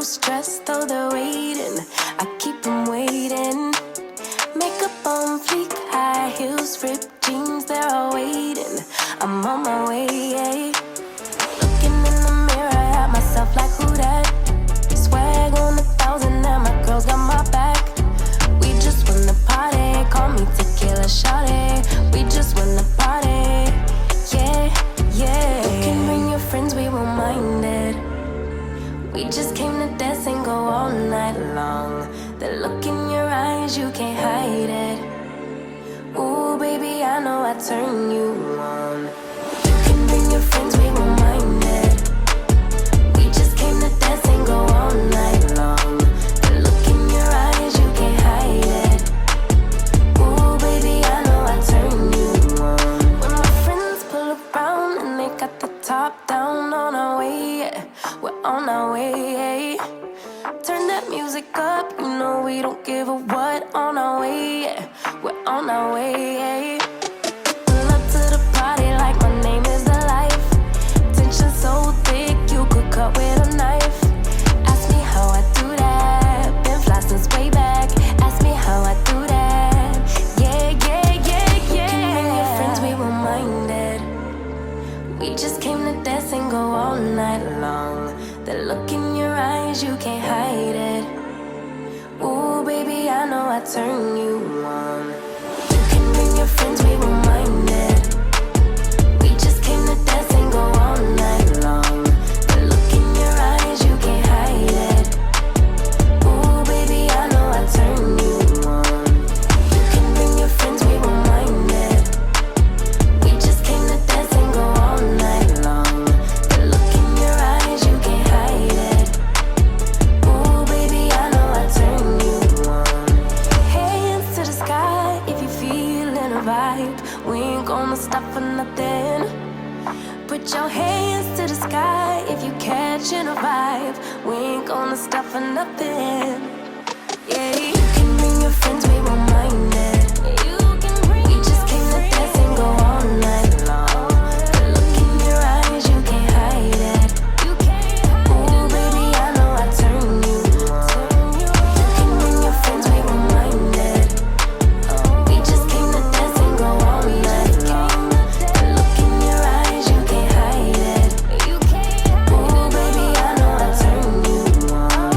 stressed, though they're waiting. I keep them waiting. Makeup on fleek, high heels, ripped jeans, they're all waiting. I'm on my way. Looking in the mirror at myself like who that? Swag on 1,000 and my girls got my back. We just wanna party, call me tequila shawty. We just wanna party, yeah, yeah. You can bring your friends, we won't mind it. We just came to dance and go all night long. The look in your eyes, you can't hide it. Ooh, baby, I know I turn you on. You can bring your friends, we won't mind it. We just came to dance and go all night long. The look in your eyes, you can't hide it. Ooh, baby, I know I turn you on. When my friends pull around and they got the top down, on our way, yeah. We're on our way. Turn that music up, you know we don't give a what. On our way, yeah. We're on our way. Pull up to the party like my name is the life. Tension so thick, you could cut with a knife. Ask me how I do that. Been fly since way back. Ask me how I do that. Yeah, yeah, yeah, yeah. You can bring your friends, we won't mind it. We just came to dance and go all night long. The look in your eyes, you can't hide it. Ooh, baby, I know I turn you on. You can bring your friends, we won't mind it. We just came to dance and go all night long. The look in your eyes, you can't hide it. Ooh, baby, I know I turn you on. You can bring your friends, we won't mind it. We just came to dance and go all night long. The look in your eyes, you can't hide it. Ooh, baby, I know I turn you on. Hands to the sky if you feelin' a vibe. We ain't gonna stop for nothing. Put your hands to the sky if you catchin' a vibe. We ain't gonna stop for nothing. Yeah, you can bring your friends, we won't mind it. We just came to dance and go all night long. The look in your eyes, you can't hide it. Ooh, baby, I know I turn you on. You can bring your friends, we won't mind it. We just came to dance and go all night long. The look in your eyes, you can't hide it. Ooh, baby, I know I turn you on.